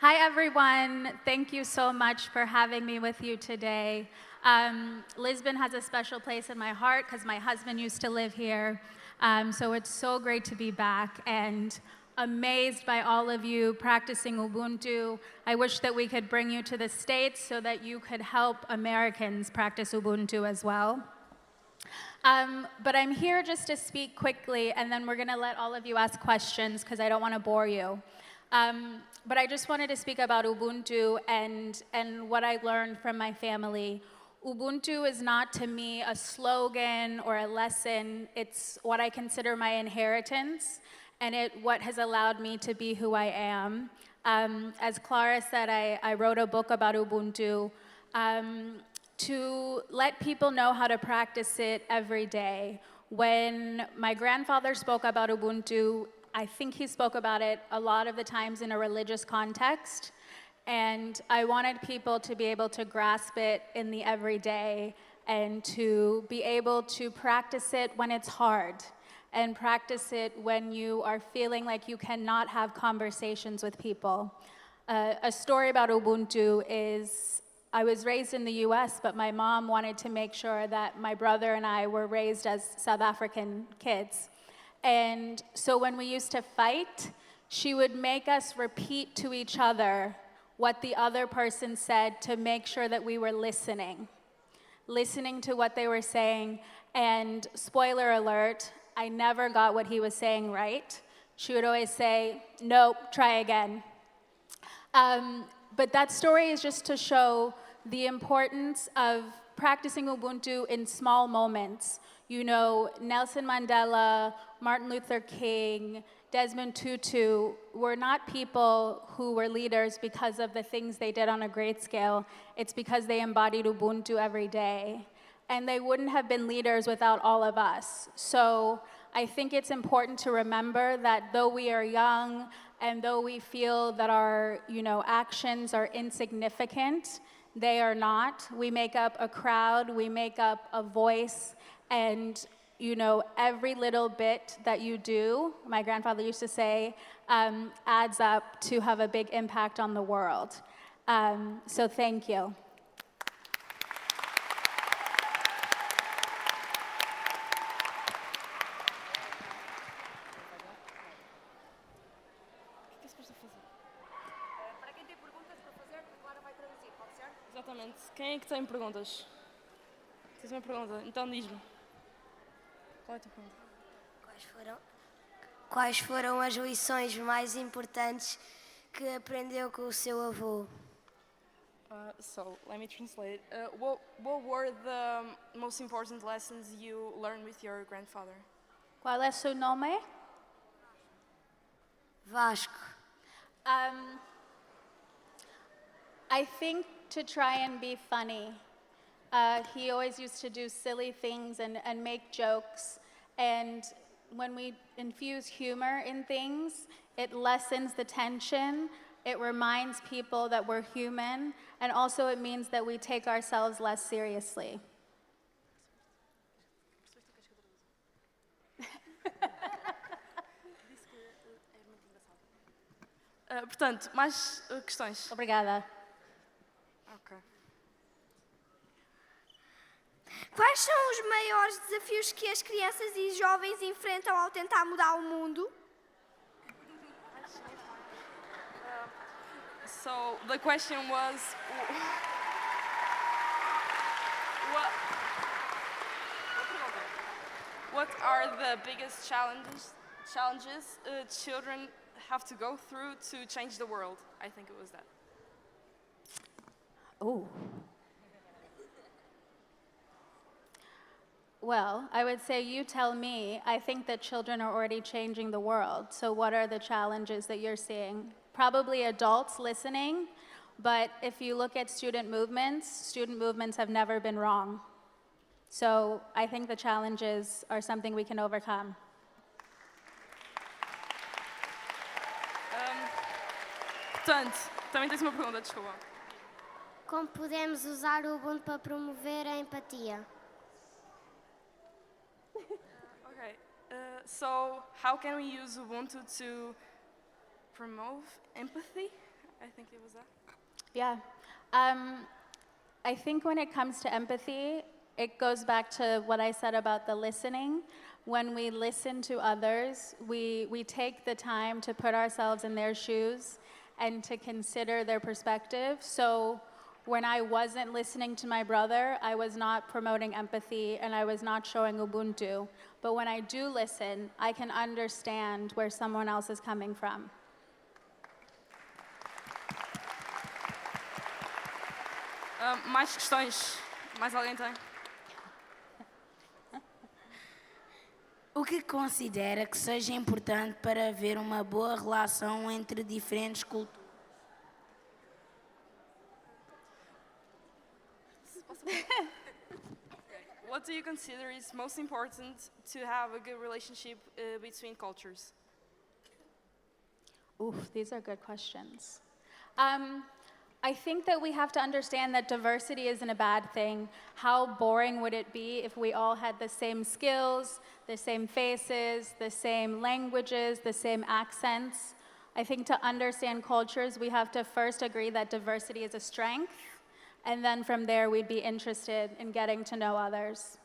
Hi, everyone. Thank you so much for having me with you today. Lisbon has a special place in my heart because my husband used to live here. So it's so great to be back and amazed by all of you practicing Ubuntu. I wish that we could bring you to the States so that you could help Americans practice Ubuntu as well. But I'm here just to speak quickly, and then we're going to let all of you ask questions because I don't want to bore you. But I just wanted to speak about Ubuntu and what I learned from my family. Ubuntu is not to me a slogan or a lesson. It's what I consider my inheritance and what has allowed me to be who I am. As Clara said, I wrote a book about Ubuntu to let people know how to practice it every day. When my grandfather spoke about Ubuntu, I think he spoke about it a lot of the times in a religious context, and I wanted people to be able to grasp it in the everyday and to be able to practice it when it's hard and practice it when you are feeling like you cannot have conversations with people. A story about Ubuntu is I was raised in the US, but my mom wanted to make sure that my brother and I were raised as South African kids. And so when we used to fight, she would make us repeat to each other what the other person said to make sure that we were listening to what they were saying. And spoiler alert, I never got what he was saying right. She would always say, nope, try again. But that story is just to show the importance of practicing Ubuntu in small moments. You know, Nelson Mandela, Martin Luther King, Desmond Tutu were not people who were leaders because of the things they did on a great scale. It's because they embodied Ubuntu every day. And they wouldn't have been leaders without all of us. So I think it's important to remember that though we are young and though we feel that our actions are insignificant, they are not. We make up a crowd, we make up a voice, and every little bit that you do, my grandfather used to say, adds up to have a big impact on the world. So thank you. Para quem tem perguntas para fazer, a Clara vai traduzir, pode ser? Exatamente. Quem é que tem perguntas? Tens uma pergunta? Então diz-me. Qual é a tua pergunta? Quais foram as lições mais importantes que aprendeu com o seu avô? So, let me translate. What were the most important lessons you learned with your grandfather? Qual é seu nome? Vasco. I think to try and be funny. He always used to do silly things and make jokes. And when we infuse humor in things, it lessens the tension. It reminds people that we're human. And also it means that we take ourselves less seriously. Portanto, mais questões? Obrigada. Ok. Quais são os maiores desafios que as crianças e jovens enfrentam ao tentar mudar o mundo? So the question was, what are the biggest challenges children have to go through to change the world? I think it was that. Oh. Well, I would say you tell me. I think that children are already changing the world. So what are the challenges that you're seeing? Probably adults listening, but if you look at student movements have never been wrong. So I think the challenges are something we can overcome. Portanto, também tens uma pergunta, desculpa. Como podemos usar o Ubuntu para promover a empatia? Okay, so how can we use Ubuntu to promote empathy? I think it was that. Yeah. I think when it comes to empathy, it goes back to what I said about the listening. When we listen to others, we take the time to put ourselves in their shoes and to consider their perspective. So when I wasn't listening to my brother, I was not promoting empathy and I was not showing Ubuntu. But when I do listen, I can understand where someone else is coming from. Mais questões? Mais alguém tem? O que considera que seja importante para haver uma boa relação entre diferentes culturas? What do you consider is most important to have a good relationship between cultures? Oof, these are good questions. I think that we have to understand that diversity isn't a bad thing. How boring would it be if we all had the same skills, the same faces, the same languages, the same accents? I think to understand cultures, we have to first agree that diversity is a strength, and then from there we'd be interested in getting to know others.